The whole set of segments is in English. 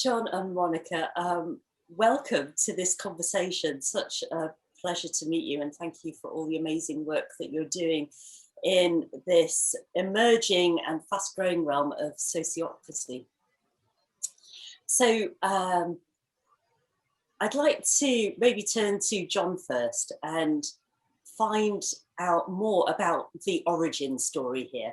John and Monica, welcome to this conversation. Such a pleasure to meet you, and thank you for all the amazing work that you're doing in this emerging and fast-growing realm of sociocracy. So I'd like to maybe turn to John first and find out more about the origin story here.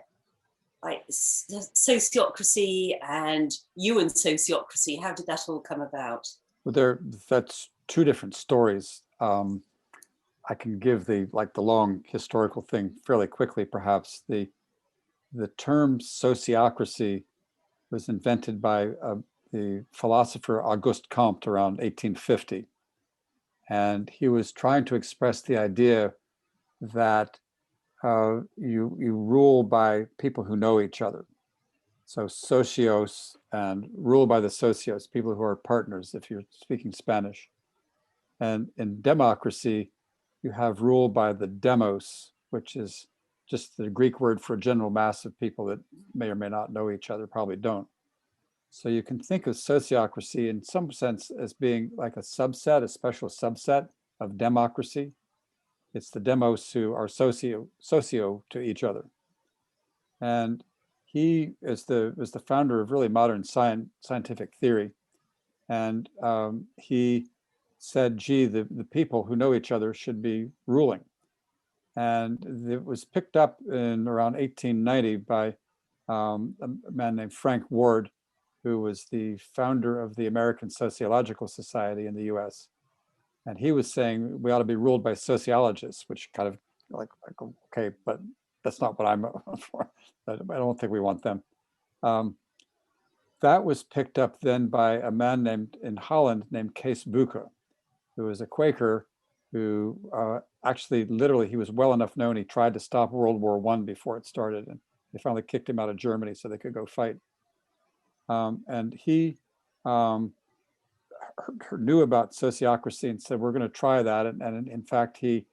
Like sociocracy and you and sociocracy, how did that all come about? Well, that's two different stories. I can give the long historical thing fairly quickly, perhaps. The term sociocracy was invented by the philosopher Auguste Comte around 1850. And he was trying to express the idea that you rule by people who know each other. So socios, and rule by the socios, people who are partners, if you're speaking Spanish. And in democracy, you have rule by the demos, which is just the Greek word for a general mass of people that may or may not know each other, probably don't. So you can think of sociocracy in some sense as being like a subset, a special subset of democracy. It's the demos who are socio to each other. And he was the founder of really modern scientific theory. And he said, gee, the people who know each other should be ruling. And it was picked up in around 1890 by a man named Frank Ward, who was the founder of the American Sociological Society in the US. And he was saying we ought to be ruled by sociologists, which kind of like okay, but that's not what I'm for. I don't think we want them. That was picked up then by a man in Holland named Kees Bucke, who was a Quaker who actually literally he was well enough known. He tried to stop World War I before it started, and they finally kicked him out of Germany so they could go fight. And he knew about sociocracy and said, we're going to try that. And in fact, he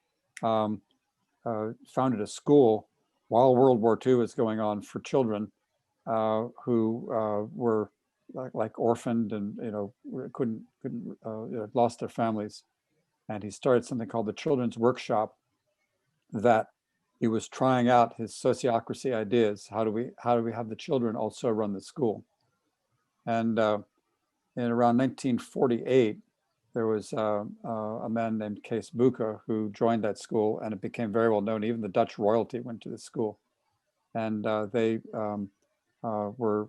founded a school while World War II was going on for children who were like orphaned and couldn't lost their families. And he started something called the Children's Workshop, that he was trying out his sociocracy ideas. How do we have the children also run the school? And in around 1948, there was a man named Kees Bucke who joined that school, and it became very well known. Even the Dutch royalty went to the school. And they were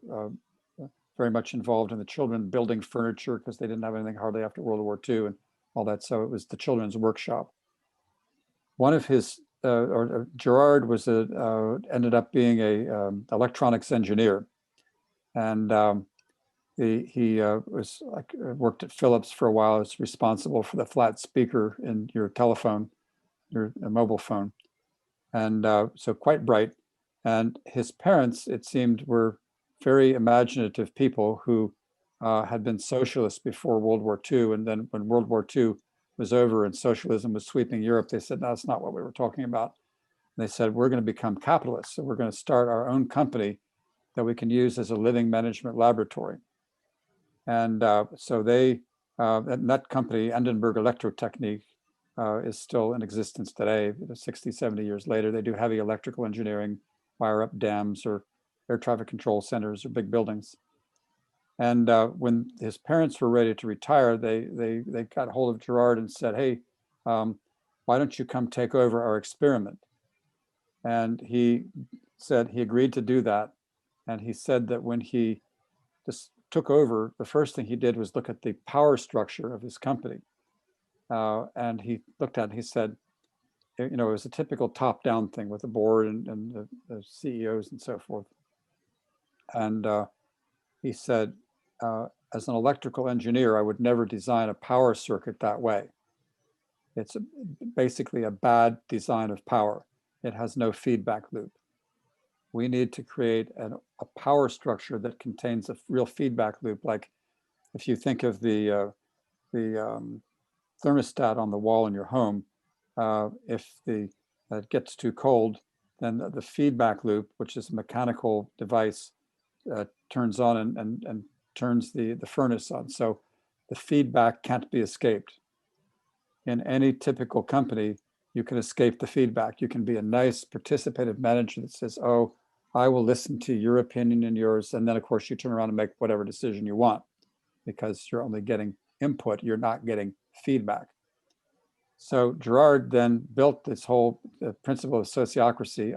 very much involved in the children building furniture because they didn't have anything hardly after World War II and all that. So it was the Children's Workshop. One of his, Gerard was ended up being a electronics engineer. And he was worked at Philips for a while. Was responsible for the flat speaker in your telephone, your mobile phone, and so quite bright. And his parents, it seemed, were very imaginative people who had been socialists before World War II. And then when World War II was over and socialism was sweeping Europe, they said, no, that's not what we were talking about. And they said, we're going to become capitalists. So we're going to start our own company that we can use as a living management laboratory. And so they, that company, Endenburg Electrotechnik, is still in existence today, 60, 70 years later. They do heavy electrical engineering, wire up dams or air traffic control centers or big buildings. And when his parents were ready to retire, they got hold of Gerard and said, hey, why don't you come take over our experiment? And he said he agreed to do that. And he said that when he just took over, the first thing he did was look at the power structure of his company. And he looked at it and he said, it was a typical top-down thing with the board and the CEOs and so forth. And he said, as an electrical engineer, I would never design a power circuit that way. It's basically a bad design of power. It has no feedback loop. We need to create a power structure that contains a real feedback loop. Like if you think of the thermostat on the wall in your home, if it gets too cold, then the feedback loop, which is a mechanical device, turns on and turns the furnace on. So the feedback can't be escaped. In any typical company, you can escape the feedback. You can be a nice participative manager that says, oh, I will listen to your opinion and yours. And then of course you turn around and make whatever decision you want because you're only getting input, you're not getting feedback. So Girard then built this whole principle of sociocracy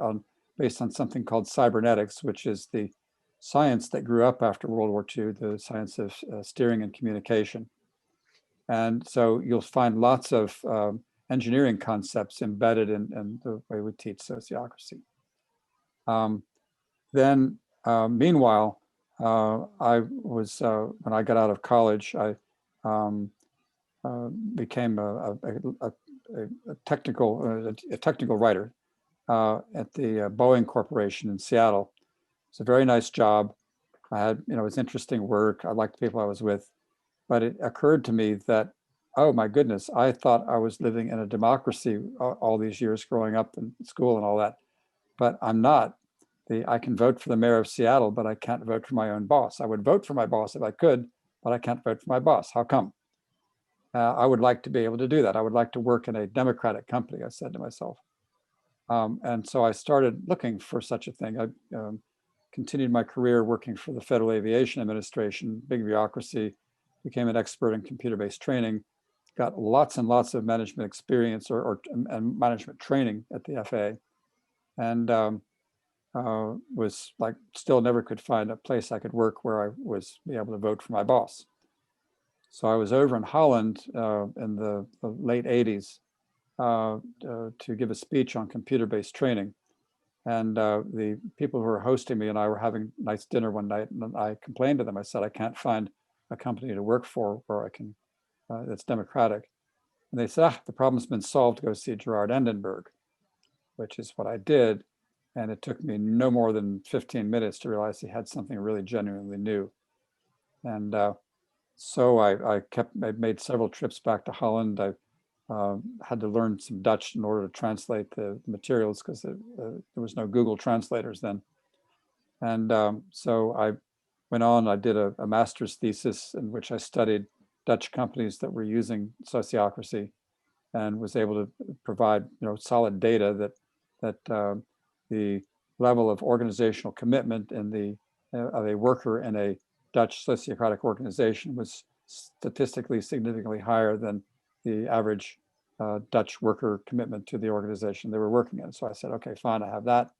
based on something called cybernetics, which is the science that grew up after World War II, the science of steering and communication. And so you'll find lots of engineering concepts embedded in the way we teach sociocracy. Meanwhile, I was, when I got out of college, I became a technical writer at the Boeing Corporation in Seattle. It's a very nice job. I had, it was interesting work. I liked the people I was with, but it occurred to me that, oh my goodness, I thought I was living in a democracy all these years growing up in school and all that, but I'm not. I can vote for the mayor of Seattle, but I can't vote for my own boss. I would vote for my boss if I could, but I can't vote for my boss. How come? I would like to be able to do that. I would like to work in a democratic company, I said to myself. And so I started looking for such a thing. I continued my career working for the Federal Aviation Administration, big bureaucracy, became an expert in computer-based training, got lots and lots of management experience and management training at the FAA, and was like, still never could find a place I could work where I was be able to vote for my boss. So I was over in Holland in the late 80s to give a speech on computer-based training. And the people who were hosting me and I were having a nice dinner one night, and I complained to them. I said, I can't find a company to work for where I can, that's democratic. And they said, the problem's been solved, go see Gerard Endenberg, which is what I did. And it took me no more than 15 minutes to realize he had something really genuinely new. And so I made several trips back to Holland. I had to learn some Dutch in order to translate the materials because there was no Google translators then. And so I went on, I did a master's thesis in which I studied Dutch companies that were using sociocracy and was able to provide solid data that the level of organizational commitment in of a worker in a Dutch sociocratic organization was statistically significantly higher than the average Dutch worker commitment to the organization they were working in. So I said, okay, fine, I have that.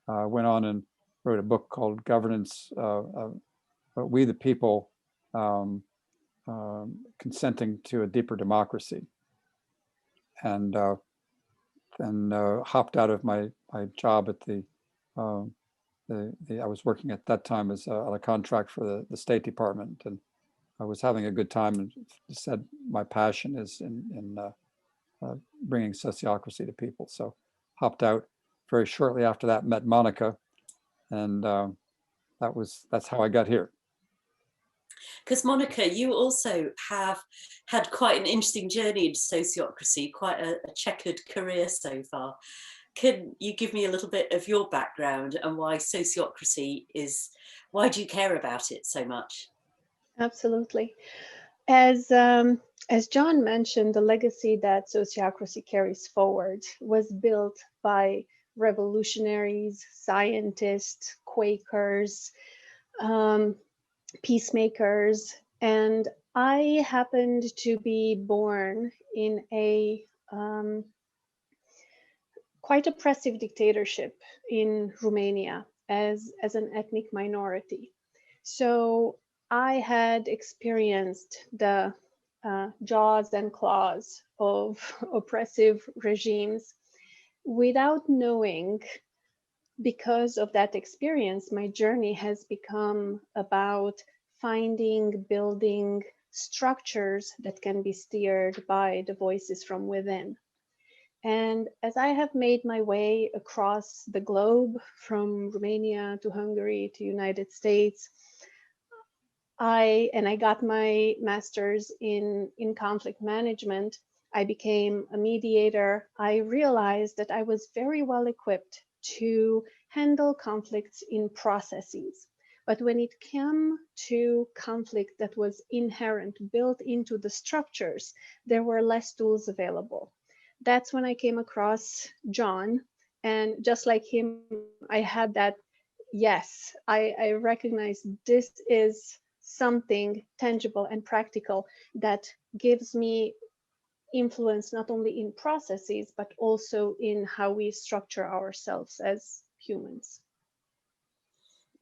Went on and wrote a book called Governance, We the People, Consenting to a Deeper Democracy. And hopped out of my job at I was working at that time as on a contract for the State Department, and I was having a good time and said my passion is in bringing sociocracy to people. So hopped out. Very shortly after that, met Monika, and that's how I got here. Because Monika, you also have had quite an interesting journey into sociocracy, quite a checkered career so far. Can you give me a little bit of your background and why sociocracy why do you care about it so much? Absolutely. As John mentioned, the legacy that sociocracy carries forward was built by revolutionaries, scientists, Quakers, peacemakers, and I happened to be born in a quite oppressive dictatorship in Romania as an ethnic minority. So I had experienced the jaws and claws of oppressive regimes without knowing. Because of that experience, my journey has become about building structures that can be steered by the voices from within. And as I have made my way across the globe, from Romania to Hungary to United States, I got my master's in conflict management. I became a mediator. I realized that I was very well equipped to handle conflicts in processes. But when it came to conflict that was inherent, built into the structures, there were less tools available. That's when I came across John. And just like him, I had that, yes, I recognize this is something tangible and practical that gives me influence not only in processes, but also in how we structure ourselves as humans.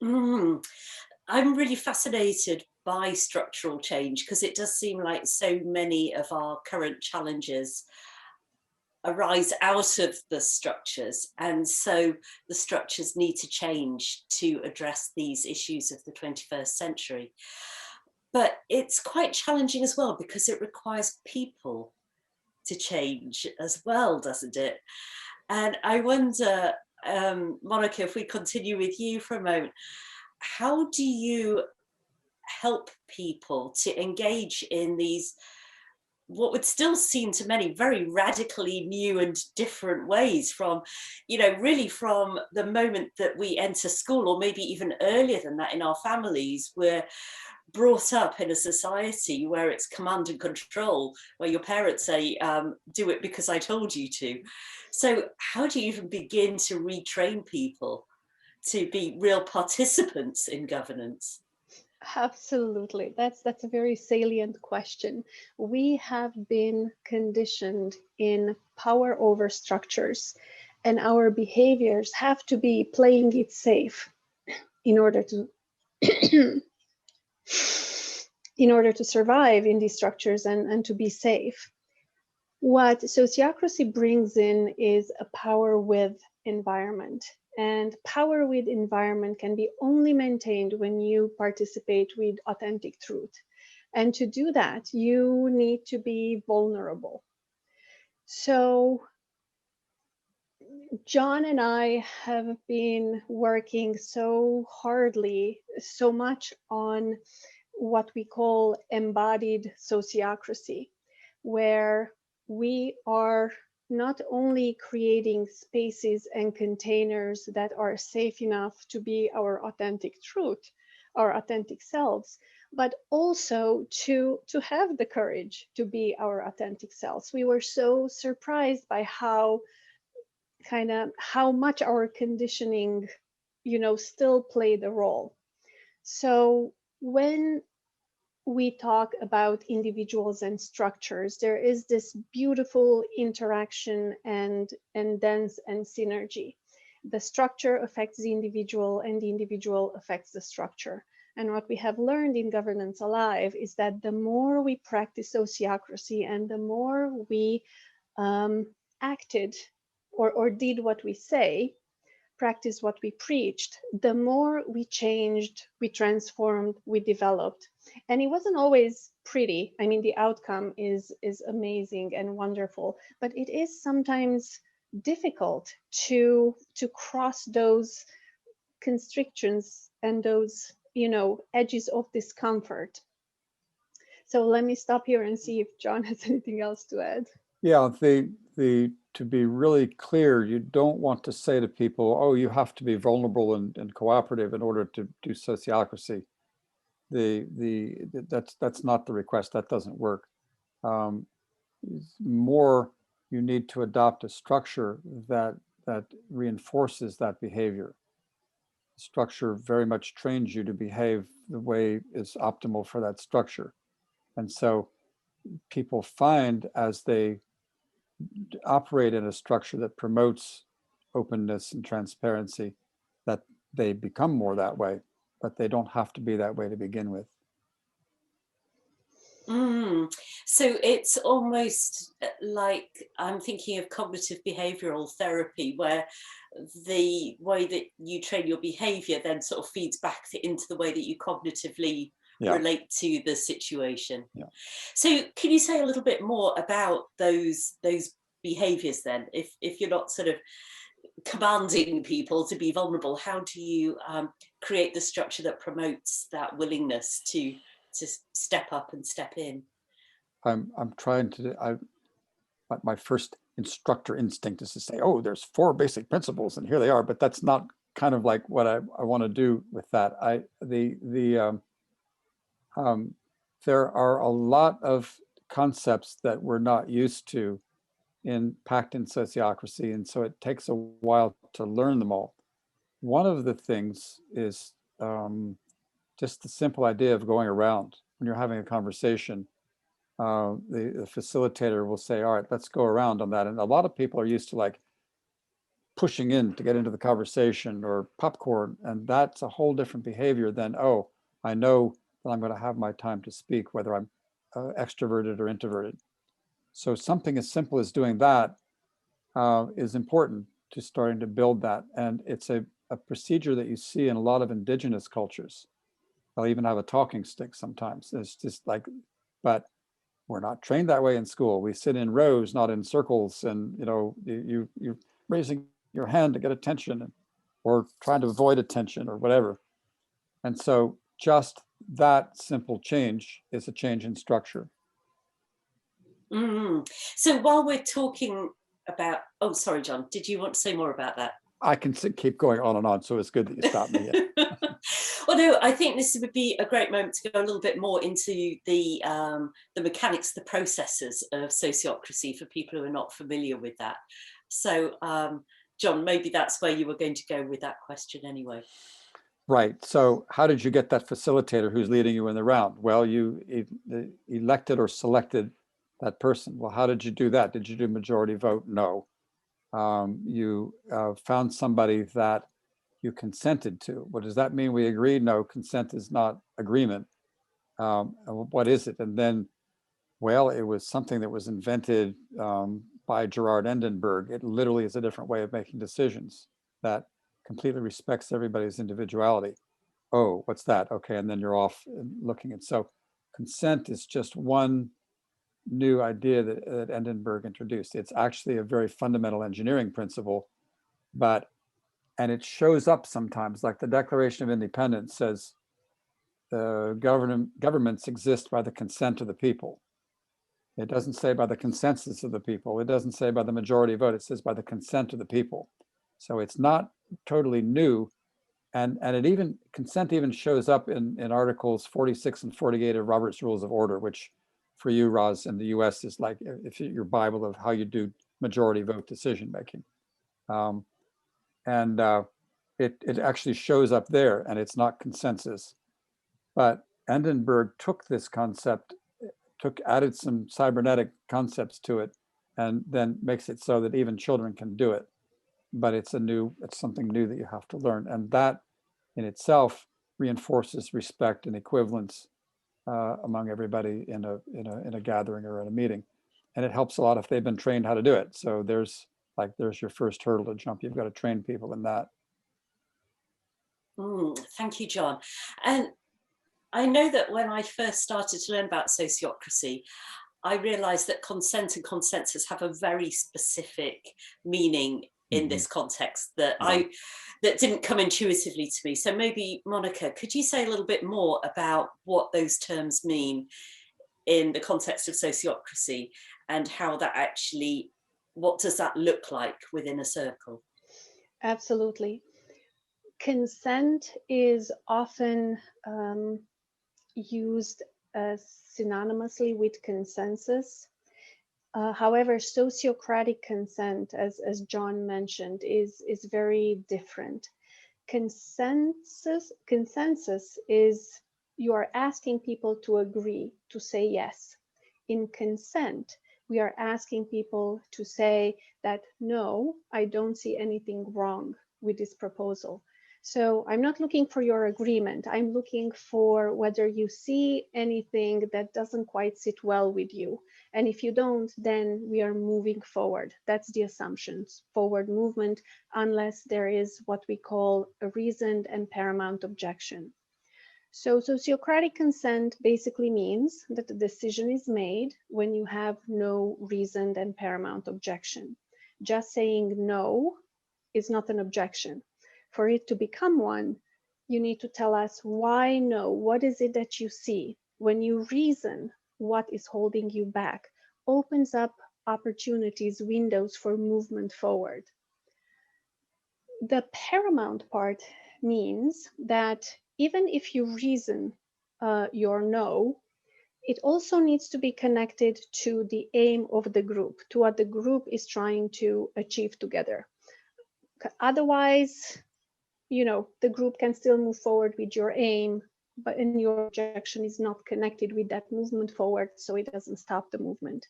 I'm really fascinated by structural change because it does seem like so many of our current challenges arise out of the structures, and so the structures need to change to address these issues of the 21st century. But it's quite challenging as well because it requires people to change as well, doesn't it? And I wonder, Monika, if we continue with you for a moment, how do you help people to engage in these, what would still seem to many very radically new and different ways, from, you know, really from the moment that we enter school, or maybe even earlier than that in our families? We're brought up in a society where it's command and control, where your parents say, do it because I told you to. So how do you even begin to retrain people to be real participants in governance? Absolutely. That's a very salient question. We have been conditioned in power over structures, and our behaviors have to be playing it safe in order to in order to survive in these structures and to be safe. What sociocracy brings in is a power with environment. And power with environment can be only maintained when you participate with authentic truth. And to do that, you need to be vulnerable. So John and I have been working so hardly, so much on what we call embodied sociocracy, where we are not only creating spaces and containers that are safe enough to be our authentic truth, our authentic selves, but also to have the courage to be our authentic selves. We were so surprised by how much our conditioning, still played a role. So when we talk about individuals and structures, there is this beautiful interaction and dance and synergy. The structure affects the individual and the individual affects the structure. And what we have learned in Governance Alive is that the more we practice sociocracy and the more we acted or did what we say, practice what we preached, the more we changed, we transformed, we developed. And it wasn't always pretty. I mean, the outcome is amazing and wonderful, but it is sometimes difficult to cross those constrictions and those, edges of discomfort. So let me stop here and see if John has anything else to add. Yeah, to be really clear, you don't want to say to people, oh, you have to be vulnerable and cooperative in order to do sociocracy. That's not the request. That doesn't work. More, you need to adopt a structure that reinforces that behavior. Structure very much trains you to behave the way is optimal for that structure. And so people find, as they operate in a structure that promotes openness and transparency, that they become more that way, but they don't have to be that way to begin with. So it's almost like, I'm thinking of cognitive behavioral therapy, where the way that you train your behavior then sort of feeds back into the way that you cognitively relate to the situation. So can you say a little bit more about those behaviors then? If you're not sort of commanding people to be vulnerable, how do you create the structure that promotes that willingness to step up and step in? I'm trying to, my first instructor instinct is to say, oh, there's 4 basic principles and here they are, but that's not kind of like what I want to do with that. There are a lot of concepts that we're not used to packed in sociocracy, and so it takes a while to learn them all. One of the things is just the simple idea of going around when you're having a conversation. The facilitator will say, all right, let's go around on that. And a lot of people are used to like pushing in to get into the conversation or popcorn. And that's a whole different behavior than, oh, I know that I'm going to have my time to speak, whether I'm extroverted or introverted. So something as simple as doing that is important to starting to build that. And it's a procedure that you see in a lot of indigenous cultures. They'll even have a talking stick sometimes. It's just like, but we're not trained that way in school. We sit in rows, not in circles. And you're raising your hand to get attention, or trying to avoid attention or whatever. And so just that simple change is a change in structure. So while we're talking about, oh, sorry, John, did you want to say more about that? I can keep going on and on, so it's good that you stopped me. Well, no, I think this would be a great moment to go a little bit more into the mechanics, the processes of sociocracy for people who are not familiar with that. So, John, maybe that's where you were going to go with that question anyway. Right. So how did you get that facilitator who's leading you in the round? Well, you elected or selected that person. Well, how did you do that? Did you do majority vote? No. You found somebody that you consented to. What does that mean? We agreed? No, consent is not agreement. What is it? And then, well, it was something that was invented by Gerard Endenberg. It literally is a different way of making decisions that completely respects everybody's individuality. Oh, what's that? Okay, and then you're off looking at. So consent is just one new idea that Endenberg introduced. It's actually a very fundamental engineering principle, and it shows up sometimes, like the Declaration of Independence says, the governments exist by the consent of the people. It doesn't say by the consensus of the people. It doesn't say by the majority vote. It says by the consent of the people. So it's not totally new. And consent even shows up in Articles 46 and 48 of Robert's Rules of Order, which for you, Roz, in the US is like if your Bible of how you do majority vote decision making. It actually shows up there, and it's not consensus. But Endenberg took this concept, added some cybernetic concepts to it, and then makes it so that even children can do it. But it's something new that you have to learn, and that in itself reinforces respect and equivalence among everybody in a gathering or in a meeting, and it helps a lot if they've been trained how to do it. So there's your first hurdle to jump. You've got to train people in that. Thank you, John. And I know that when I first started to learn about sociocracy, I realized that consent and consensus have a very specific meaning in this context that that didn't come intuitively to me. So maybe, Monika, could you say a little bit more about what those terms mean in the context of sociocracy, and how that actually, what does that look like within a circle? Absolutely. Consent is often used synonymously with consensus. However, sociocratic consent, as John mentioned, is very different. Consensus is you are asking people to agree, to say yes. In consent, we are asking people to say that, no, I don't see anything wrong with this proposal. So I'm not looking for your agreement. I'm looking for whether you see anything that doesn't quite sit well with you. And if you don't, then we are moving forward. That's the assumptions, forward movement, unless there is what we call a reasoned and paramount objection. So sociocratic consent basically means that the decision is made when you have no reasoned and paramount objection. Just saying no is not an objection. For it to become one, you need to tell us why no. What is it that you see? When you reason what is holding you back, opens up opportunities, windows for movement forward. the paramount part means that even if you reason your no, it also needs to be connected to the aim of the group, to what the group is trying to achieve together. Otherwise, the group can still move forward with your aim, but and your objection is not connected with that movement forward, so it doesn't stop the movement.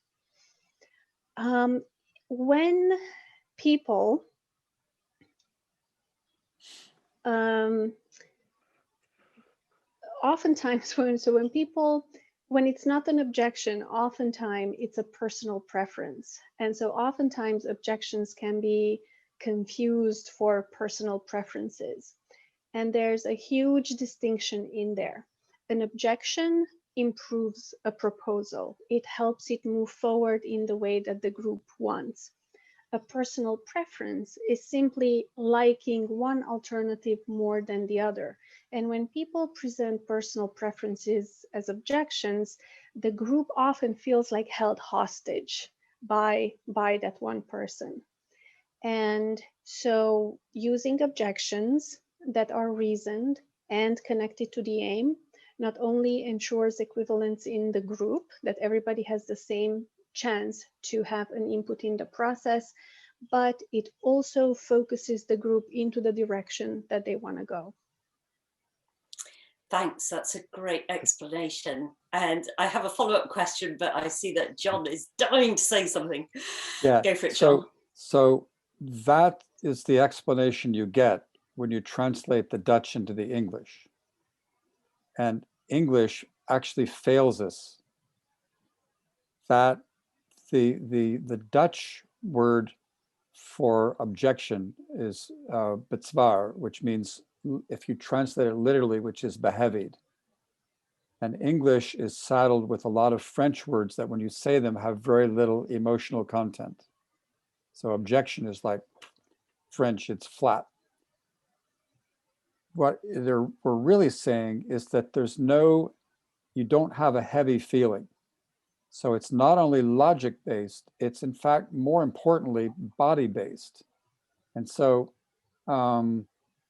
When people oftentimes when it's not an objection, oftentimes it's a personal preference, and so oftentimes objections can be confused for personal preferences, and there's a huge distinction in there. An objection improves a proposal. It helps it move forward in the way that the group wants. A personal preference is simply liking one alternative more than the other. And when people present personal preferences as objections, the group often feels like held hostage by that one person. And so using objections that are reasoned and connected to the aim not only ensures equivalence in the group, that everybody has the same chance to have an input in the process, but it also focuses the group into the direction that they want to go. Thanks, that's a great explanation. And I have a follow-up question, but I see that John is dying to say something. Yeah. Go for it, John. So that is the explanation you get when you translate the Dutch into the English. And English actually fails us. That the Dutch word for objection is bezwaar, which means, if you translate it literally, which is behevied. And English is saddled with a lot of French words that when you say them have very little emotional content. So objection is like French, it's flat. What we're really saying is that you don't have a heavy feeling. So it's not only logic-based, it's in fact, more importantly, body-based. And so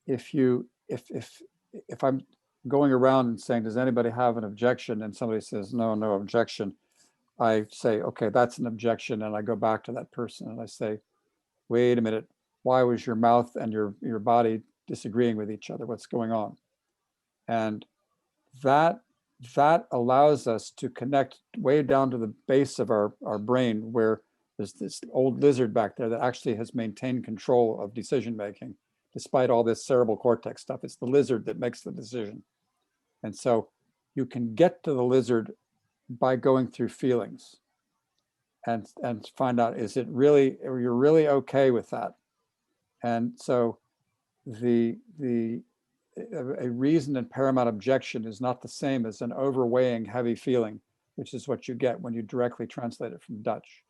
if I'm going around and saying, does anybody have an objection? And somebody says, no objection. I say, okay, that's an objection. And I go back to that person and I say, wait a minute, why was your mouth and your body disagreeing with each other? What's going on? And that allows us to connect way down to the base of our brain, where there's this old lizard back there that actually has maintained control of decision making, despite all this cerebral cortex stuff. It's the lizard that makes the decision. And so you can get to the lizard by going through feelings and find out, is it really, are you really okay with that? And so a reasoned and paramount objection is not the same as an overweighing heavy feeling, which is what you get when you directly translate it from Dutch.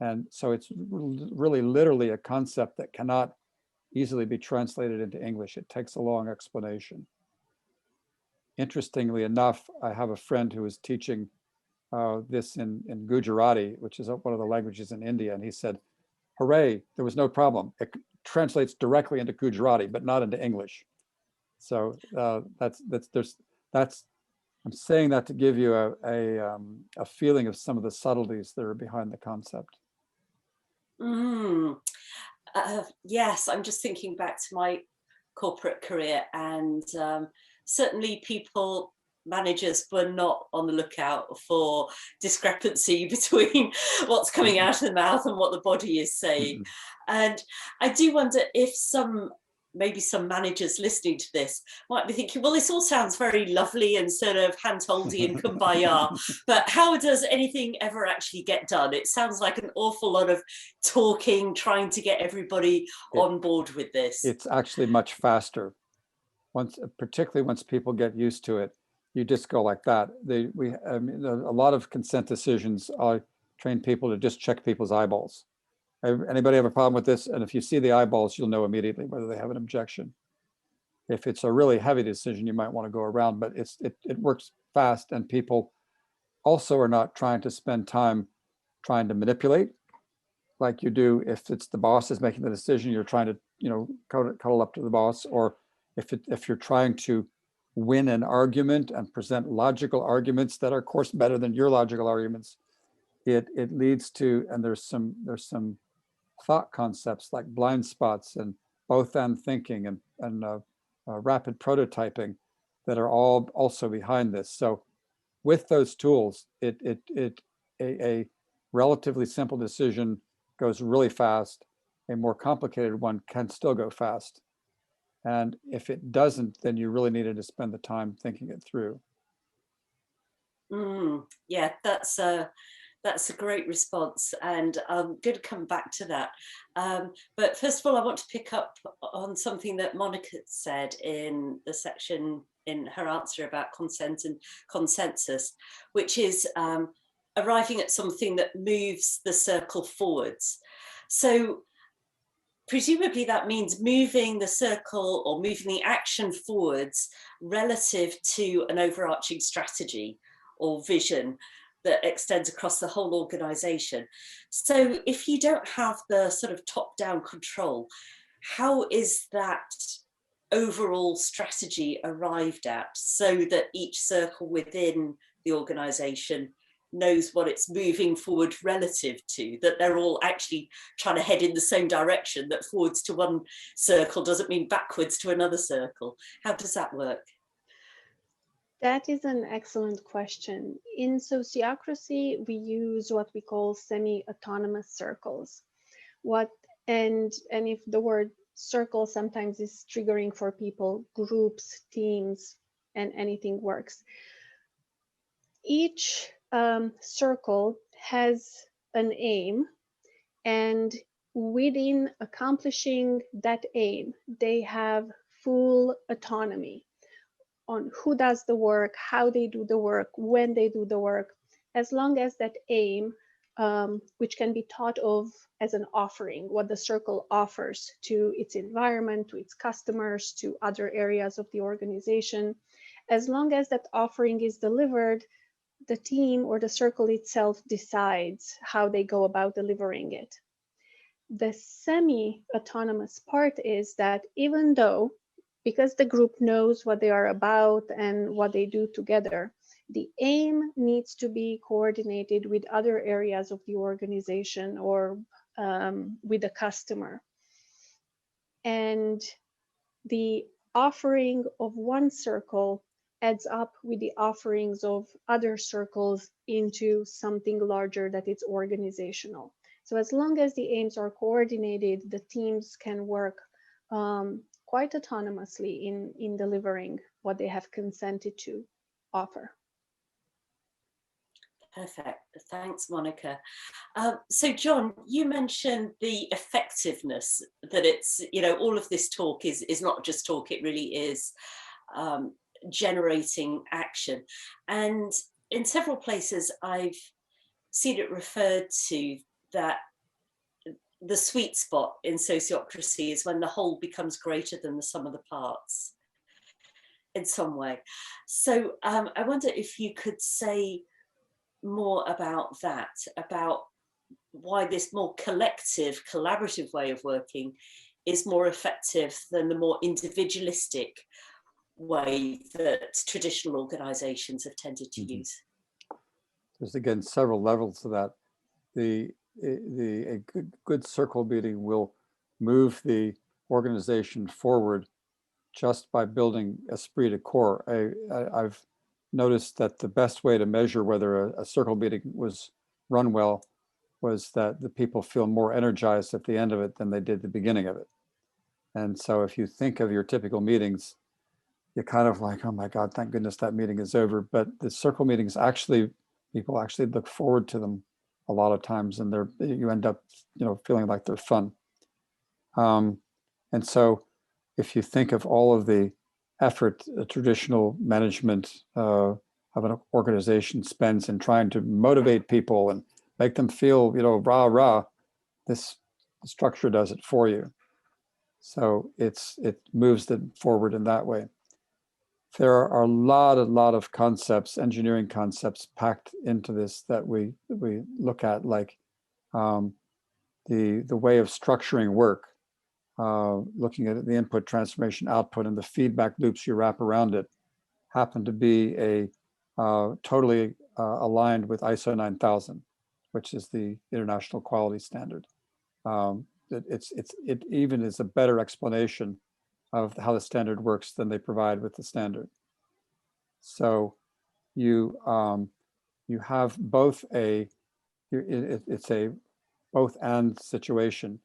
And so it's really literally a concept that cannot easily be translated into English. It takes a long explanation. Interestingly enough, I have a friend who is teaching this in Gujarati, which is one of the languages in India, and he said, hooray, there was no problem. It translates directly into Gujarati, but not into English. So I'm saying that to give you a feeling of some of the subtleties that are behind the concept. Yes, I'm just thinking back to my corporate career, and certainly managers were not on the lookout for discrepancy between what's coming out of the mouth and what the body is saying. And I do wonder if maybe some managers listening to this might be thinking, well, this all sounds very lovely and sort of hand-holdy and kumbaya, but how does anything ever actually get done? It sounds like an awful lot of talking, trying to get everybody on board with this. It's actually much faster. Particularly once people get used to it, you just go like that. A lot of consent decisions, I train people to just check people's eyeballs. Anybody have a problem with this? And if you see the eyeballs, you'll know immediately whether they have an objection. If it's a really heavy decision, you might want to go around, but it works fast, and people also are not trying to spend time trying to manipulate like you do. If it's the boss is making the decision, you're trying to cuddle up to the boss, or if you're trying to win an argument and present logical arguments that are, of course, better than your logical arguments, it leads to, and there's some thought concepts like blind spots and both and thinking and rapid prototyping that are all also behind this. So with those tools, a relatively simple decision goes really fast. A more complicated one can still go fast. And if it doesn't, then you really needed to spend the time thinking it through. Yeah, that's a great response, and I'm going to come back to that. But first of all, I want to pick up on something that Monika said in the section in her answer about consent and consensus, which is arriving at something that moves the circle forwards. So presumably that means moving the circle or moving the action forwards relative to an overarching strategy or vision that extends across the whole organization. So if you don't have the sort of top-down control, how is that overall strategy arrived at so that each circle within the organization knows what it's moving forward relative to, that they're all actually trying to head in the same direction, that forwards to one circle doesn't mean backwards to another circle? How does that work? That is an excellent question. In Sociocracy, we use what we call semi-autonomous circles. And if the word circle sometimes is triggering for people, groups, teams, and anything works. Each circle has an aim, and within accomplishing that aim, they have full autonomy on who does the work, how they do the work, when they do the work, as long as that aim, which can be thought of as an offering, what the circle offers to its environment, to its customers, to other areas of the organization, as long as that offering is delivered, the team or the circle itself decides how they go about delivering it. The semi-autonomous part is that even though, because the group knows what they are about and what they do together, the aim needs to be coordinated with other areas of the organization or with the customer. And the offering of one circle adds up with the offerings of other circles into something larger that is organizational. So as long as the aims are coordinated, the teams can work quite autonomously in delivering what they have consented to offer. Perfect. Thanks, Monika. So, John, you mentioned the effectiveness, that it's, all of this talk is not just talk, it really is generating action. And in several places, I've seen it referred to that the sweet spot in sociocracy is when the whole becomes greater than the sum of the parts in some way. So I wonder if you could say more about that, about why this more collective, collaborative way of working is more effective than the more individualistic way that traditional organizations have tended to use. There's again several levels to that. A good circle meeting will move the organization forward just by building esprit de corps. I've noticed that the best way to measure whether a circle meeting was run well was that the people feel more energized at the end of it than they did at the beginning of it. And so if you think of your typical meetings, you're kind of like, oh my God, thank goodness that meeting is over. But the circle meetings people actually look forward to them a lot of times, and you end up, feeling like they're fun. And so if you think of all of the effort traditional management of an organization spends in trying to motivate people and make them feel, rah, rah, this structure does it for you. So it moves them forward in that way. There are a lot of concepts, engineering concepts packed into this that we look at, like the way of structuring work. looking at the input, transformation, output, and the feedback loops you wrap around it, happen to be a totally aligned with ISO 9000, which is the international quality standard. It even is a better explanation of how the standard works than they provide with the standard. So you have both it's a both and situation.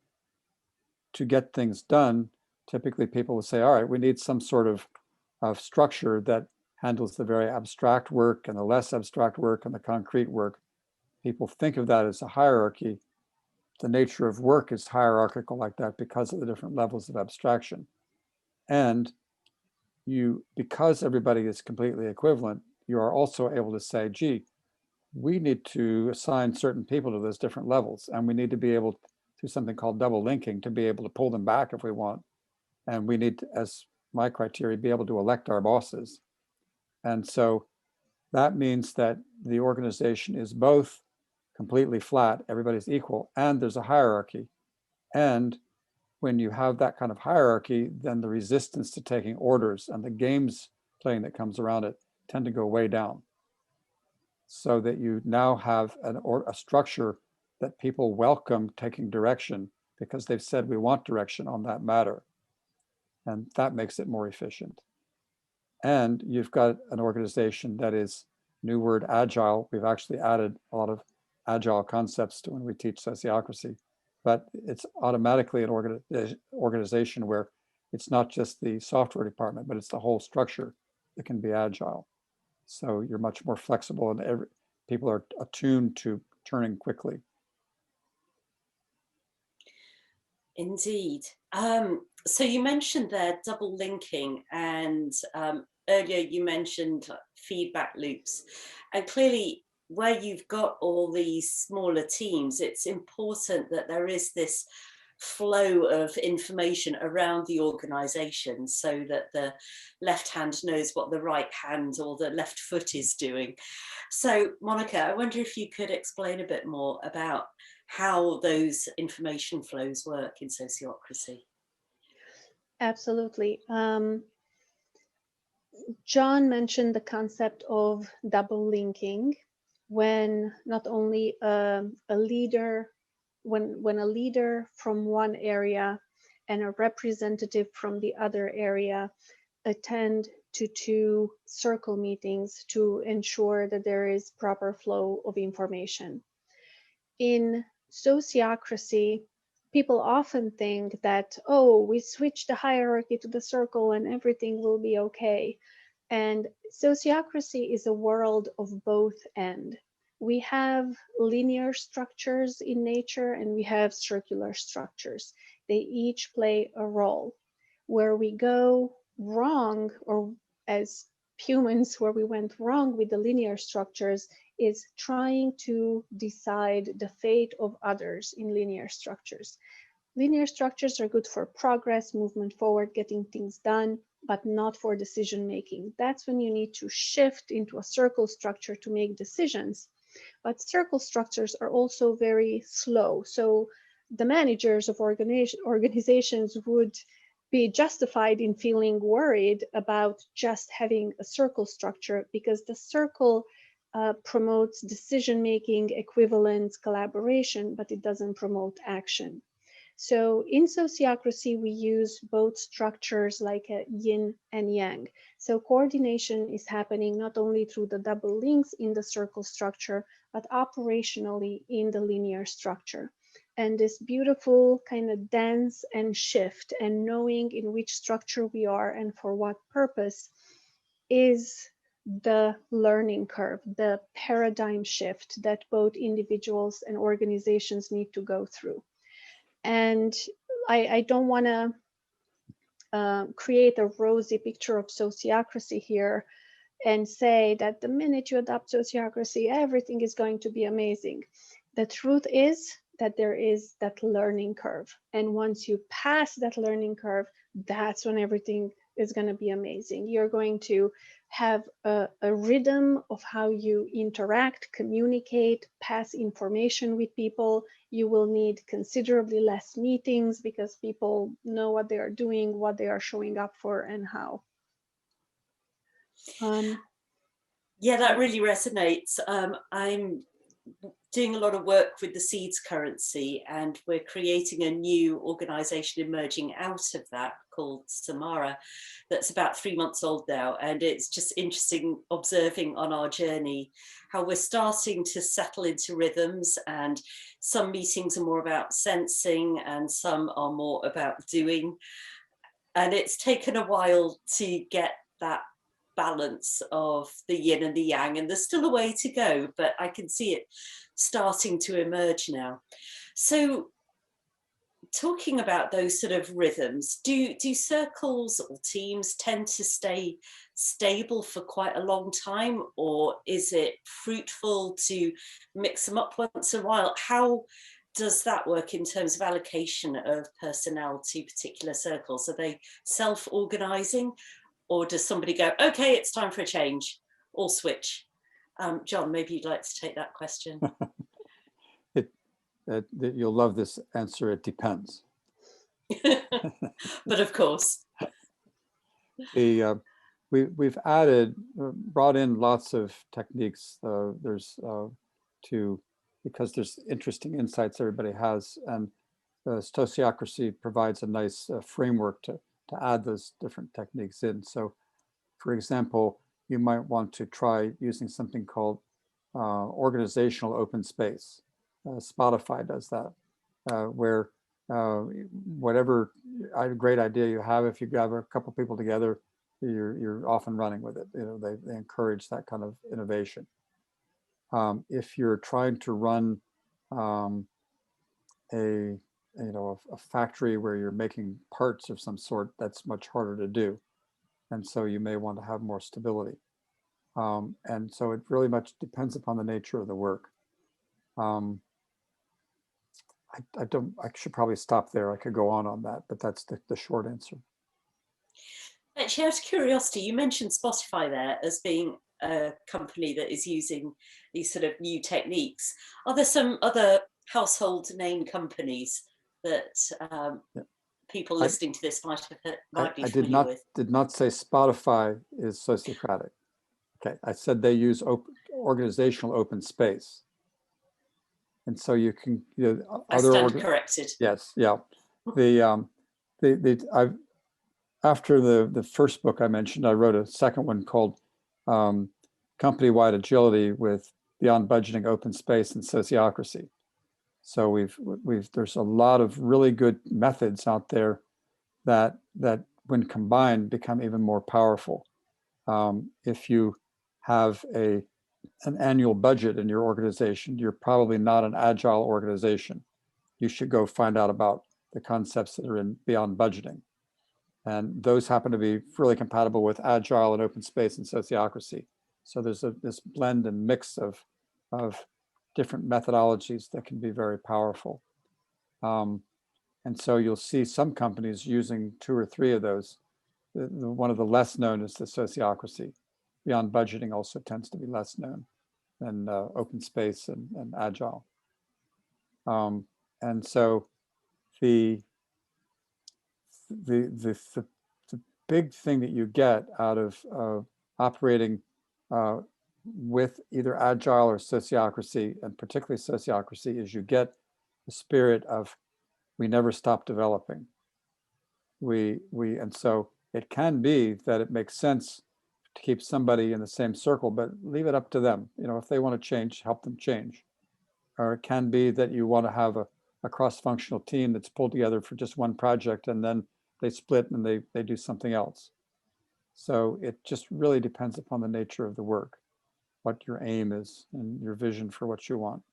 To get things done, typically people will say, all right, we need some sort of structure that handles the very abstract work and the less abstract work and the concrete work. People think of that as a hierarchy. The nature of work is hierarchical like that because of the different levels of abstraction. And because everybody is completely equivalent, you are also able to say, gee, we need to assign certain people to those different levels, and we need to be able to do something called double linking to be able to pull them back if we want. And we need to, as my criteria, be able to elect our bosses. And so that means that the organization is both completely flat, everybody's equal, and there's a hierarchy. And when you have that kind of hierarchy, then the resistance to taking orders and the games playing that comes around it tend to go way down. So that you now have a structure that people welcome taking direction because they've said we want direction on that matter. And that makes it more efficient. And you've got an organization that is, new word, agile. We've actually added a lot of agile concepts to when we teach sociocracy, but it's automatically an organization where it's not just the software department, but it's the whole structure that can be agile. So you're much more flexible, and people are attuned to turning quickly. Indeed. So you mentioned there double linking, and earlier you mentioned feedback loops. And clearly, where you've got all these smaller teams, it's important that there is this flow of information around the organization so that the left hand knows what the right hand or the left foot is doing. So Monika, I wonder if you could explain a bit more about how those information flows work in sociocracy. Absolutely. John mentioned the concept of double linking when not only a leader, when a leader from one area and a representative from the other area attend to two circle meetings to ensure that there is proper flow of information. In sociocracy, people often think that, oh, we switch the hierarchy to the circle and everything will be okay. And sociocracy is a world of both and. We have linear structures in nature and we have circular structures. They each play a role. Where we go wrong, or as humans, where we went wrong with the linear structures, is trying to decide the fate of others in linear structures. Linear structures are good for progress, movement forward, getting things done, but not for decision making. That's when you need to shift into a circle structure to make decisions. But circle structures are also very slow. So the managers of organizations would be justified in feeling worried about just having a circle structure, because the circle promotes decision-making, equivalence, collaboration, but it doesn't promote action. So in sociocracy, we use both structures like a yin and yang. So coordination is happening not only through the double links in the circle structure, but operationally in the linear structure. And this beautiful kind of dance and shift and knowing in which structure we are and for what purpose is the learning curve, the paradigm shift that both individuals and organizations need to go through. And I don't want to create a rosy picture of sociocracy here and say that the minute you adopt sociocracy, everything is going to be amazing. The truth is that there is that learning curve. And once you pass that learning curve, that's when everything is going to be amazing. You're going to have a rhythm of how you interact, communicate, pass information with people. You will need considerably less meetings because people know what they are doing, what they are showing up for, and how. Yeah, that really resonates. I'm doing a lot of work with the Seeds currency, and we're creating a new organization emerging out of that called Samara, that's about 3 months old now. And it's just interesting observing on our journey how we're starting to settle into rhythms, and some meetings are more about sensing and some are more about doing. And it's taken a while to get that balance of the yin and the yang, and there's still a way to go, but I can see it starting to emerge now. So talking about those sort of rhythms, do circles or teams tend to stay stable for quite a long time, or is it fruitful to mix them up once in a while? How does that work in terms of allocation of personnel to particular circles? Are they self-organizing, or does somebody go, okay, it's time for a change, or switch? John, maybe you'd like to take that question. You'll love this answer. It depends. But of course. We've brought in lots of techniques. Because there's interesting insights everybody has, and Sociocracy provides a nice framework to add those different techniques in. So, for example, you might want to try using something called organizational open space. Spotify does that, where whatever great idea you have, if you gather a couple people together, you're off and running with it. They encourage that kind of innovation. If you're trying to run a factory where you're making parts of some sort, that's much harder to do, and so you may want to have more stability. And so it really much depends upon the nature of the work. I should probably stop there. I could go on that, but that's the short answer. Actually, out of curiosity, you mentioned Spotify there as being a company that is using these sort of new techniques. Are there some other household name companies that people listening to this might be familiar with? I did not say Spotify is sociocratic. Okay, I said they use organizational open space. And so you can, I stand corrected. Yes, yeah. After the first book I mentioned, I wrote a second one called Company-Wide Agility with Beyond Budgeting, Open Space, and Sociocracy. So there's a lot of really good methods out there that when combined become even more powerful. If you have an annual budget in your organization, you're probably not an agile organization. You should go find out about the concepts that are in Beyond Budgeting. And those happen to be really compatible with agile and open space and sociocracy. So there's this blend and mix of different methodologies that can be very powerful. And so you'll see some companies using 2 or 3 of those. One of the less known is the Sociocracy. Beyond Budgeting also tends to be less known than open space and agile. And so the big thing that you get out of operating with either agile or sociocracy, and particularly sociocracy, is you get the spirit of we never stop developing. And so it can be that it makes sense to keep somebody in the same circle, but leave it up to them. If they want to change, help them change. Or it can be that you want to have a cross-functional team that's pulled together for just one project, and then they split and they do something else. So it just really depends upon the nature of the work, what your aim is, and your vision for what you want.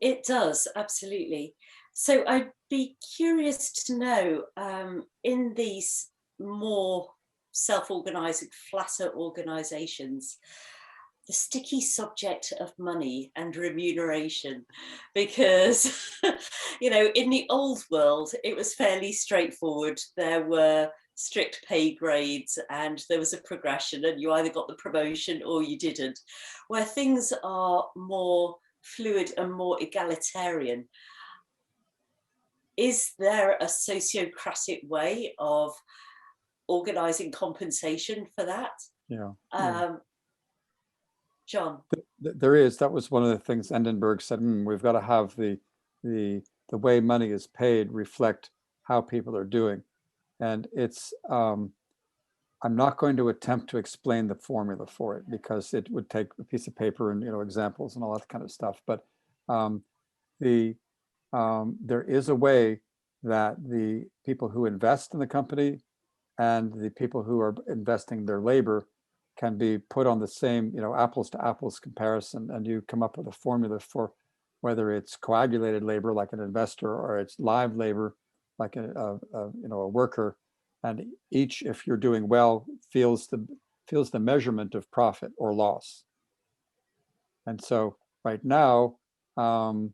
It does, absolutely. So I'd be curious to know, in these more self-organizing, flatter organizations, the sticky subject of money and remuneration, because you know, in the old world it was fairly straightforward. There were strict pay grades and there was a progression, and you either got the promotion or you didn't. Where things are more fluid and more egalitarian, is there a sociocratic way of organizing compensation for that? Yeah. John? There is. That was one of the things Endenberg said, we've got to have the way money is paid reflect how people are doing. And it's, I'm not going to attempt to explain the formula for it, because it would take a piece of paper and, you know, examples and all that kind of stuff. But there is a way that the people who invest in the company and the people who are investing their labor can be put on the same, you know, apples to apples comparison, and you come up with a formula for whether it's coagulated labor like an investor or it's live labor like a you know, a worker, and each, if you're doing well, feels the measurement of profit or loss. And so right now, only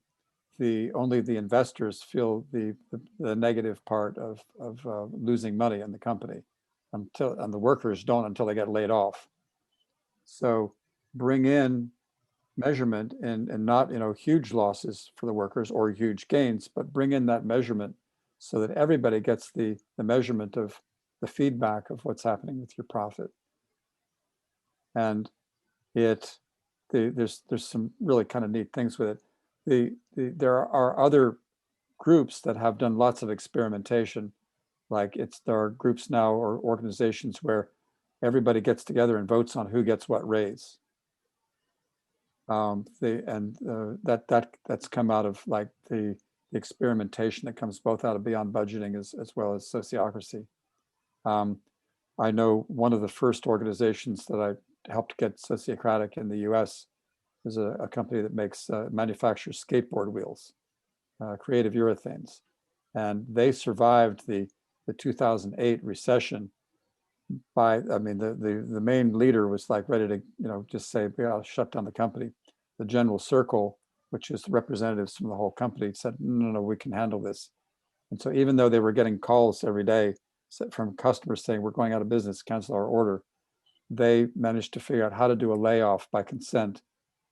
the investors feel the negative part of losing money in the company, and the workers don't until they get laid off. So bring in measurement and not, you know, huge losses for the workers or huge gains, but bring in that measurement so that everybody gets the measurement of the feedback of what's happening with your profit. And there's some really kind of neat things with it. There are other groups that have done lots of experimentation. Like there are groups now or organizations where everybody gets together and votes on who gets what raise. That's come out of like the experimentation that comes both out of Beyond Budgeting as well as Sociocracy. I know one of the first organizations that I helped get sociocratic in the US is a company that manufactures skateboard wheels, Creative Urethanes. And they survived the 2008 recession by, I mean, the main leader was like ready to, you know, just say, we gotta shut down the company. The general circle, which is representatives from the whole company, said, no, we can handle this. And so even though they were getting calls every day from customers saying, we're going out of business, cancel our order, they managed to figure out how to do a layoff by consent.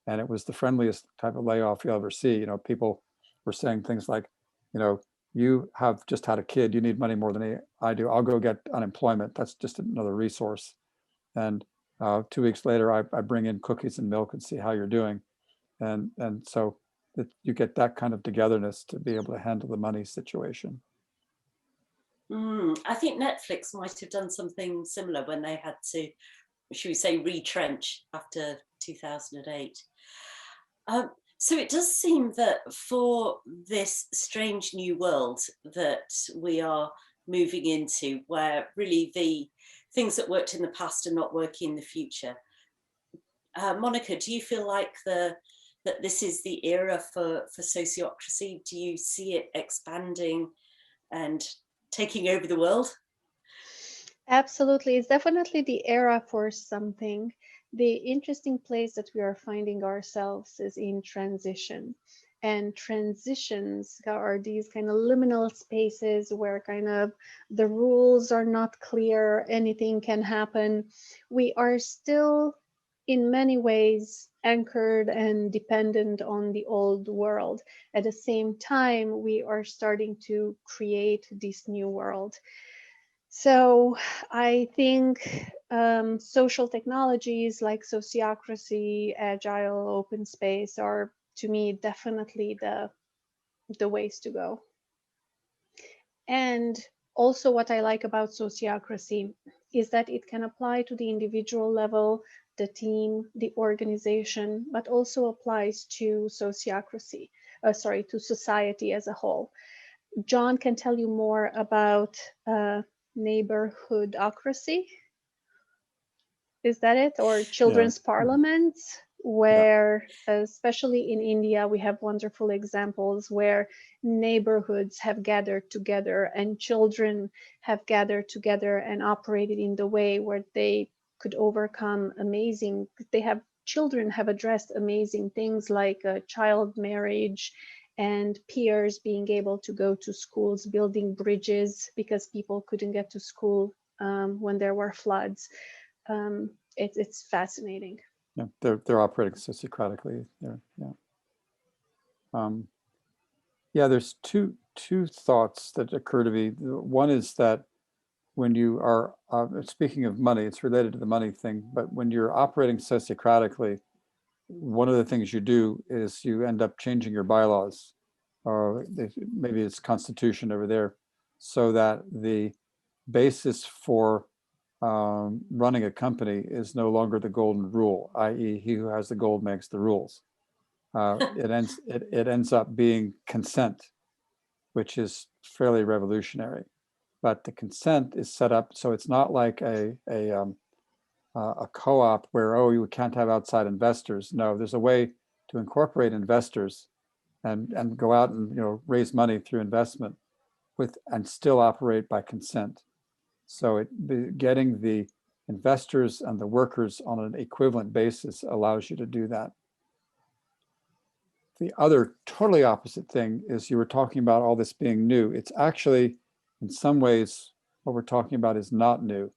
And it was the friendliest type of layoff you'll ever see. You know, people were saying things like, you know, you have just had a kid, you need money more than I do. I'll go get unemployment. That's just another resource. And 2 weeks later, I bring in cookies and milk and see how you're doing. And so that you get that kind of togetherness to be able to handle the money situation. I think Netflix might have done something similar when they had to, should we say, retrench after 2008. So it does seem that for this strange new world that we are moving into, where really the things that worked in the past are not working in the future. Monika, do you feel like that this is the era for sociocracy? Do you see it expanding and taking over the world? Absolutely. It's definitely the era for something. The interesting place that we are finding ourselves is in transition. And transitions are these kind of liminal spaces where kind of the rules are not clear, anything can happen. We are still in many ways anchored and dependent on the old world. At the same time, we are starting to create this new world. So I think social technologies like sociocracy, agile, open space are, to me, definitely the ways to go. And also what I like about sociocracy is that it can apply to the individual level, the team, the organization, but also applies to sociocracy, to society as a whole. John can tell you more about neighborhoodocracy. Is that it? Or children's parliaments, where, especially in India, we have wonderful examples where neighborhoods have gathered together and children have gathered together and operated in the way where they could overcome they have children have addressed amazing things like child marriage and peers being able to go to schools, building bridges because people couldn't get to school when there were floods. It's fascinating. Yeah, they're operating sociocratically there. Yeah. Yeah, there's two thoughts that occur to me. One is that when you are speaking of money, it's related to the money thing, but when you're operating sociocratically, one of the things you do is you end up changing your bylaws, or maybe it's constitution over there, so that the basis for running a company is no longer the golden rule, i.e. he who has the gold makes the rules. It ends up being consent, which is fairly revolutionary. But the consent is set up so it's not like a co-op where, oh, you can't have outside investors. No, there's a way to incorporate investors and go out and, you know, raise money through investment and still operate by consent. So getting the investors and the workers on an equivalent basis allows you to do that. The other totally opposite thing is you were talking about all this being new. It's actually, in some ways, what we're talking about is not new.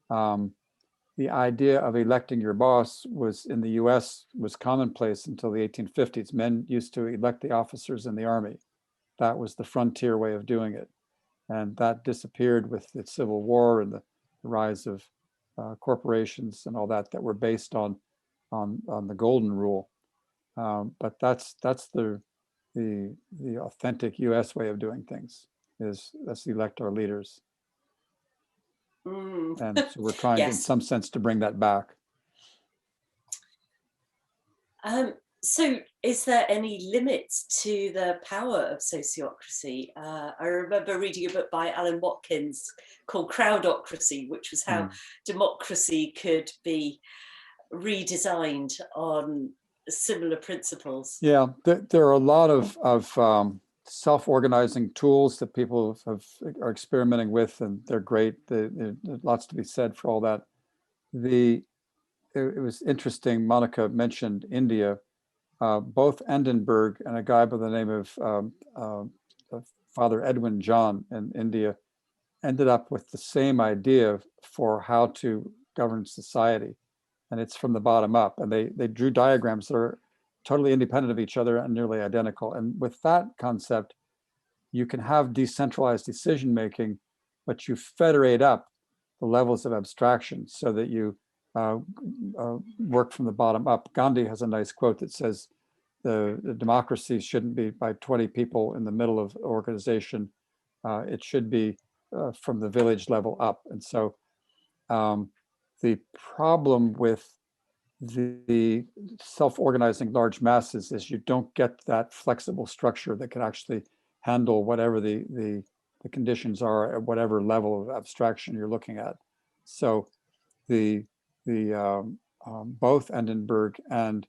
The idea of electing your boss was in the US was commonplace until the 1850s. Men used to elect the officers in the army. That was the frontier way of doing it. And that disappeared with the Civil War and the rise of corporations and all that were based on the golden rule. But that's the authentic US way of doing things, is let's elect our leaders. And so we're trying yes. in some sense to bring that back. So is there any limits to the power of sociocracy? I remember reading a book by Alan Watkins called Crowdocracy, which was how democracy could be redesigned on similar principles. Yeah, there are a lot of self-organizing tools that people are experimenting with, and they're great. There's lots to be said for all that. It was interesting, Monika mentioned India. Both Edinburgh and a guy by the name of Father Edwin John in India ended up with the same idea for how to govern society. And it's from the bottom up. And they drew diagrams that are totally independent of each other and nearly identical. And with that concept, you can have decentralized decision making, but you federate up the levels of abstraction so that you work from the bottom up. Gandhi has a nice quote that says, the democracy shouldn't be by 20 people in the middle of organization. It should be from the village level up. And so the problem with the self-organizing large masses is you don't get that flexible structure that can actually handle whatever the conditions are at whatever level of abstraction you're looking at. So both Edinburgh and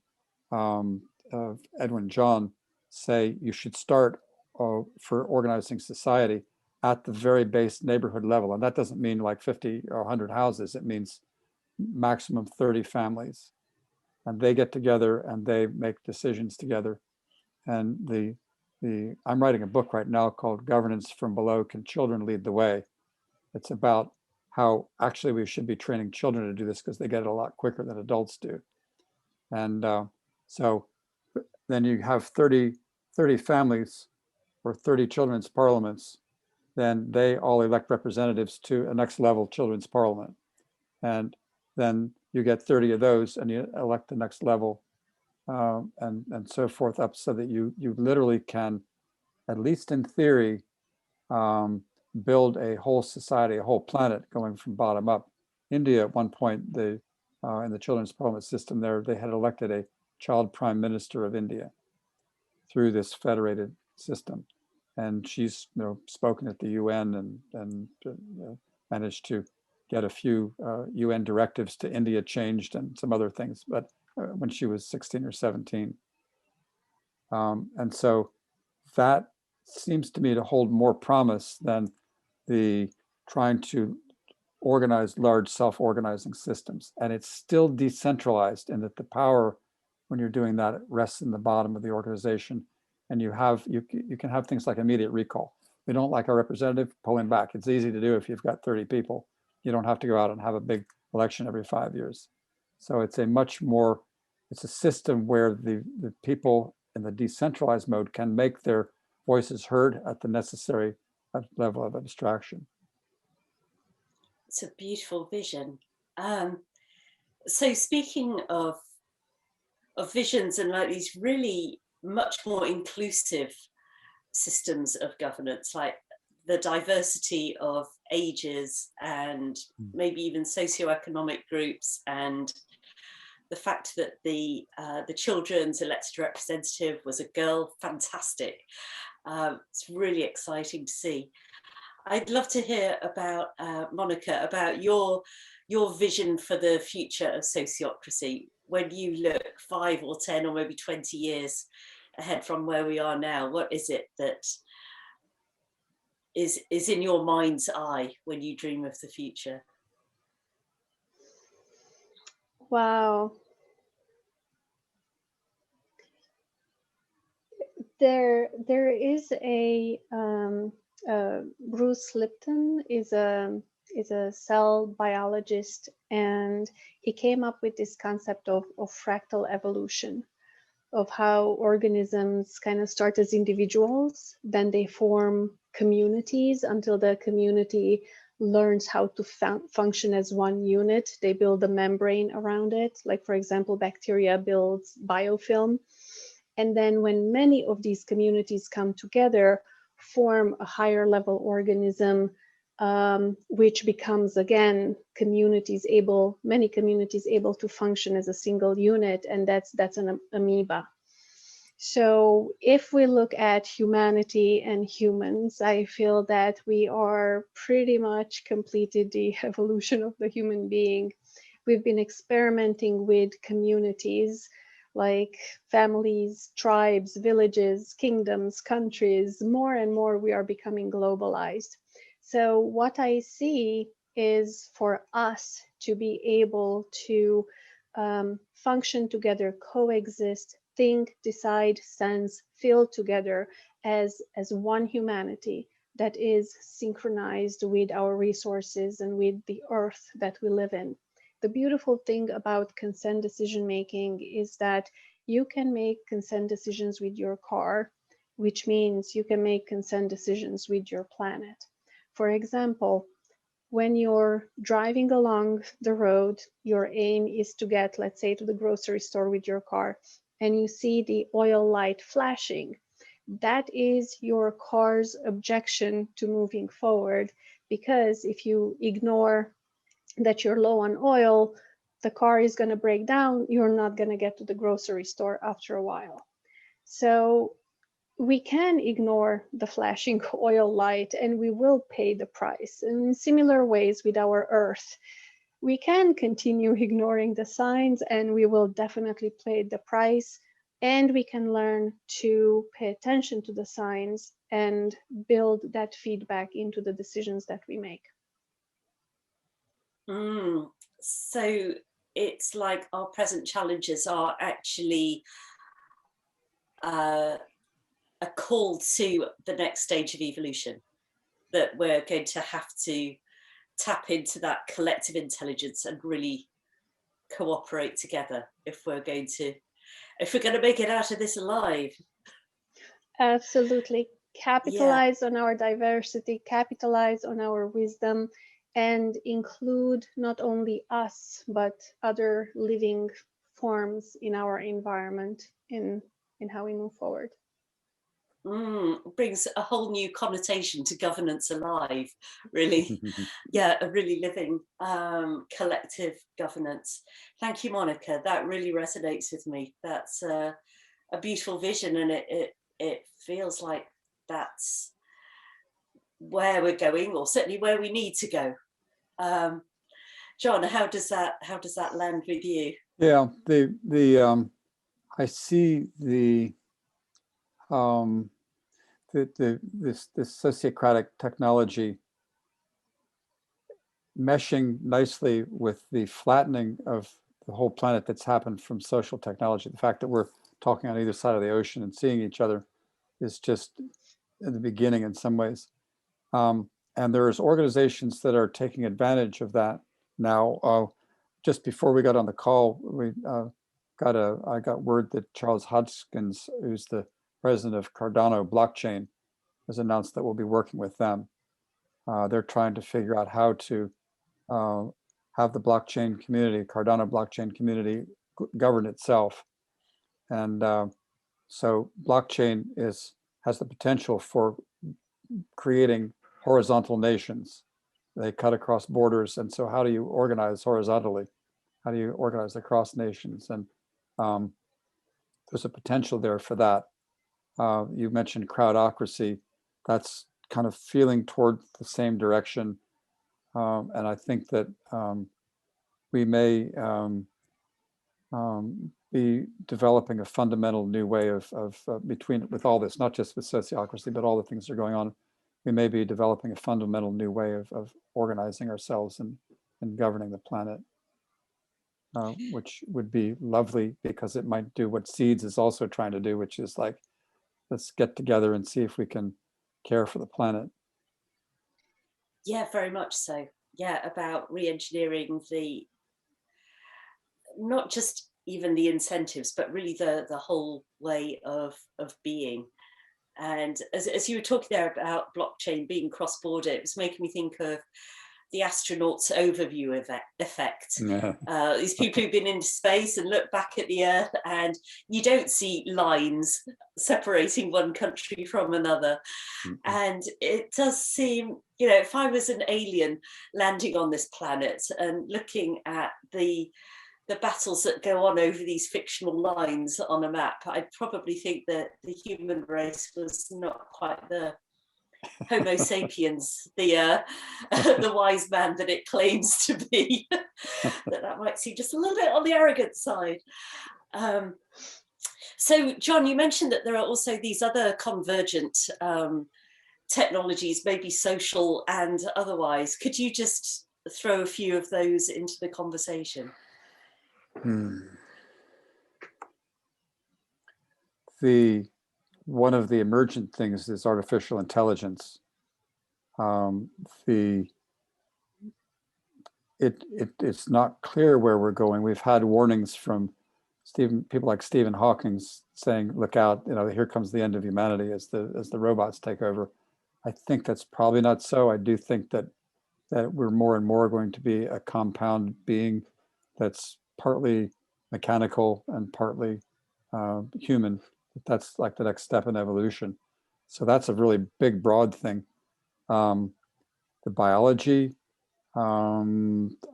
Edwin John say you should start for organizing society at the very base neighborhood level. And that doesn't mean like 50 or 100 houses. It means maximum 30 families. And they get together and they make decisions together. And I'm writing a book right now called Governance from Below, Can Children Lead the Way? It's about how actually we should be training children to do this because they get it a lot quicker than adults do. And so then you have 30 families or 30 children's parliaments, then they all elect representatives to a next level children's parliament. And then you get 30 of those and you elect the next level and so forth up so that you literally can, at least in theory, build a whole society, a whole planet going from bottom up. India at one point, in the children's parliament system there, they had elected a child prime minister of India through this federated system. And she's spoken at the UN and managed to get a few UN directives to India changed and some other things, but when she was 16 or 17. And so that seems to me to hold more promise than the trying to organized, large self-organizing systems. And it's still decentralized in that the power, when you're doing that, it rests in the bottom of the organization. And you can have things like immediate recall. We don't like our representative, pull him back. It's easy to do if you've got 30 people. You don't have to go out and have a big election every 5 years. So it's it's a system where the people in the decentralized mode can make their voices heard at the necessary level of abstraction. It's a beautiful vision. So speaking of visions and like these really much more inclusive systems of governance, like the diversity of ages and maybe even socioeconomic groups, and the fact that the children's elected representative was a girl, fantastic. It's really exciting to see. I'd love to hear about, Monika, about your vision for the future of sociocracy. When you look 5 or 10 or maybe 20 years ahead from where we are now, what is it that is in your mind's eye when you dream of the future? Wow. There is a Bruce Lipton is a cell biologist, and he came up with this concept of fractal evolution, of how organisms kind of start as individuals, then they form communities until the community learns how to function as one unit. They build a membrane around it. Like, for example, bacteria builds biofilm. And then when many of these communities come together, form a higher level organism, which becomes, again, many communities able to function as a single unit, and that's an amoeba. So if we look at humanity and humans, I feel that we are pretty much completed the evolution of the human being. We've been experimenting with communities like families, tribes, villages, kingdoms, countries. More and more we are becoming globalized. So what I see is for us to be able to function together, coexist, think, decide, sense, feel together as one humanity that is synchronized with our resources and with the earth that we live in. The beautiful thing about consent decision making is that you can make consent decisions with your car, which means you can make consent decisions with your planet. For example, when you're driving along the road, your aim is to get, let's say, to the grocery store with your car, and you see the oil light flashing. That is your car's objection to moving forward, because if you ignore that you're low on oil, the car is going to break down. You're not going to get to the grocery store after a while. So we can ignore the flashing oil light and we will pay the price. And in similar ways with our earth, we can continue ignoring the signs and we will definitely pay the price. And we can learn to pay attention to the signs and build that feedback into the decisions that we make. So it's like our present challenges are actually a call to the next stage of evolution, that we're going to have to tap into that collective intelligence and really cooperate together if we're going to make it out of this alive. Absolutely. Capitalize on our diversity, capitalize on our wisdom, and include not only us, but other living forms in our environment in how we move forward. Brings a whole new connotation to governance alive, really. Yeah, a really living collective governance. Thank you, Monika. That really resonates with me. That's a beautiful vision, and it feels like that's where we're going, or certainly where we need to go. John, how does that land with you? Yeah, I see this sociocratic technology meshing nicely with the flattening of the whole planet that's happened from social technology. The fact that we're talking on either side of the ocean and seeing each other is just in the beginning in some ways. And there's organizations that are taking advantage of that now. Just before we got on the call, I got word that Charles Hodgkins, who's the president of Cardano Blockchain, has announced that we'll be working with them. They're trying to figure out how to have the blockchain community, Cardano blockchain community, govern itself. And so blockchain has the potential for creating horizontal nations. They cut across borders. And so how do you organize horizontally? How do you organize across nations? And there's a potential there for that. You mentioned crowdocracy. That's kind of feeling toward the same direction. And I think that we may be developing a fundamental new way of with all this, not just with sociocracy, but all the things that are going on. We may be developing a fundamental new way of organizing ourselves and governing the planet, which would be lovely because it might do what Seeds is also trying to do, which is like, let's get together and see if we can care for the planet. Yeah, very much so. Yeah, about re-engineering not just even the incentives, but really the whole way of being. And as you were talking there about blockchain being cross-border, it was making me think of the astronauts overview effect. Yeah. These people who've been into space and look back at the Earth, and you don't see lines separating one country from another. Mm-hmm. And it does seem, if I was an alien landing on this planet and looking at the battles that go on over these fictional lines on a map, I'd probably think that the human race was not quite the Homo sapiens, the wise man that it claims to be. that might seem just a little bit on the arrogant side. So, John, you mentioned that there are also these other convergent technologies, maybe social and otherwise. Could you just throw a few of those into the conversation? One of the emergent things is artificial intelligence. It's not clear where we're going. We've had warnings from people like Stephen Hawking saying, "Look out! Here comes the end of humanity as the robots take over." I think that's probably not so. I do think that we're more and more going to be a compound being that's partly mechanical and partly human. That's like the next step in evolution. So that's a really big, broad thing. The biology. I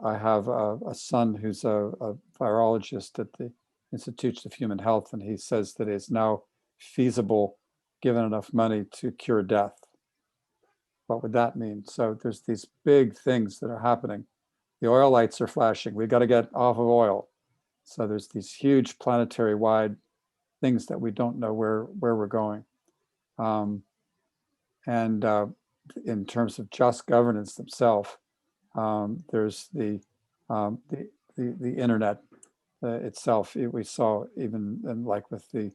have a son who's a virologist at the Institute of Human Health, and he says that it's now feasible, given enough money, to cure death. What would that mean? So there's these big things that are happening. The oil lights are flashing. We've got to get off of oil. So there's these huge planetary-wide things that we don't know where we're going. And in terms of just governance themselves, there's the internet itself. We saw even like with the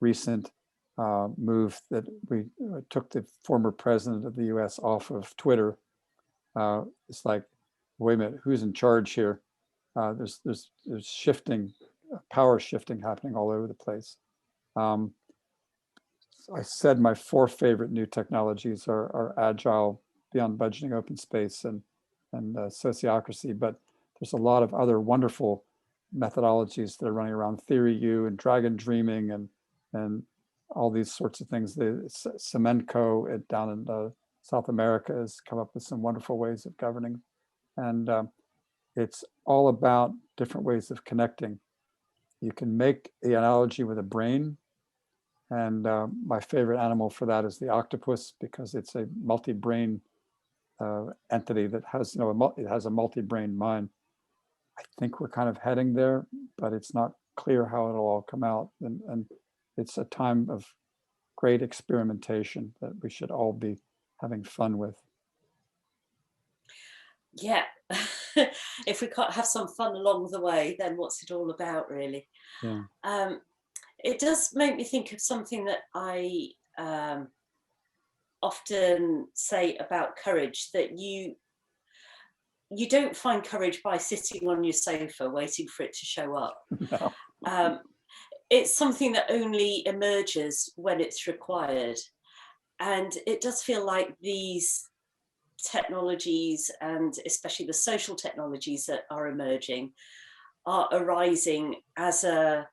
recent move that we took the former president of the U.S. off of Twitter. It's like, wait a minute, who's in charge here? There's shifting, power shifting happening all over the place. I said my 4 favorite new technologies are agile, beyond budgeting, open space, and sociocracy. But there's a lot of other wonderful methodologies that are running around, Theory U and Dragon Dreaming and all these sorts of things. The Cemenco down in South America has come up with some wonderful ways of governing. And it's all about different ways of connecting. You can make the analogy with a brain. And my favorite animal for that is the octopus, because it's a multi-brain entity that has, it has a multi-brain mind. I think we're kind of heading there, but it's not clear how it'll all come out. And it's a time of great experimentation that we should all be having fun with. yeah, if we can't have some fun along the way, then what's it all about, really? Yeah. It does make me think of something that I often say about courage, that you don't find courage by sitting on your sofa waiting for it to show up. No. It's something that only emerges when it's required. And it does feel like these technologies, and especially the social technologies that are emerging, are arising as an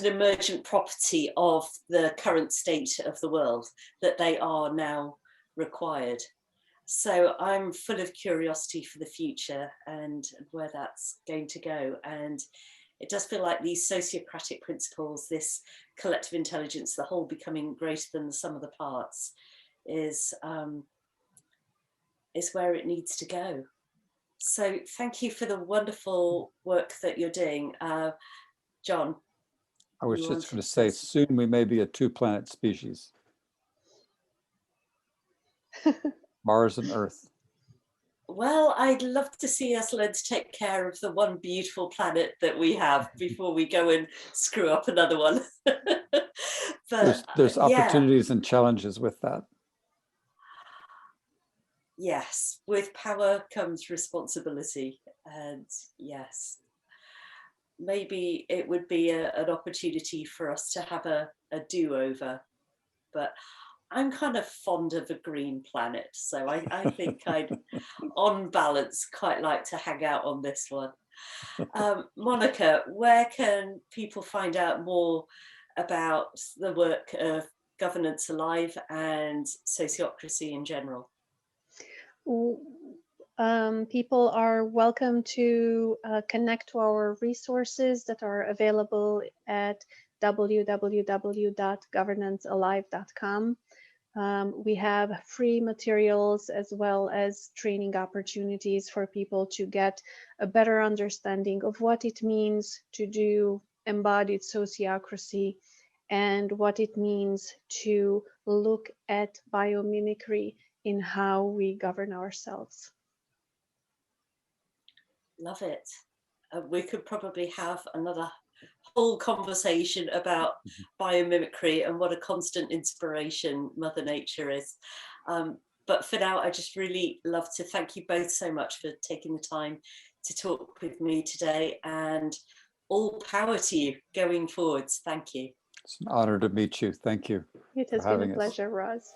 emergent property of the current state of the world, that they are now required. So I'm full of curiosity for the future and where that's going to go. And it does feel like these sociocratic principles, this collective intelligence, the whole becoming greater than the sum of the parts, is where it needs to go. So thank you for the wonderful work that you're doing. John? I was just going to say, soon we may be a 2-planet species. Mars and Earth. Well, I'd love to see us learn to take care of the one beautiful planet that we have before we go and screw up another one. But there's opportunities and challenges with that. Yes, with power comes responsibility. And yes, maybe it would be an opportunity for us to have a do-over. But I'm kind of fond of a green planet, so I think I'd, on balance, quite like to hang out on this one. Monika, where can people find out more about the work of Governance Alive and Sociocracy in general? People are welcome to connect to our resources that are available at www.governancealive.com. We have free materials as well as training opportunities for people to get a better understanding of what it means to do embodied sociocracy and what it means to look at biomimicry in how we govern ourselves. Love it. We could probably have another whole conversation about biomimicry and what a constant inspiration Mother Nature is. But for now, I just really love to thank you both so much for taking the time to talk with me today, and all power to you going forwards. Thank you. It's an honor to meet you. Thank you. It has been a pleasure, Roz.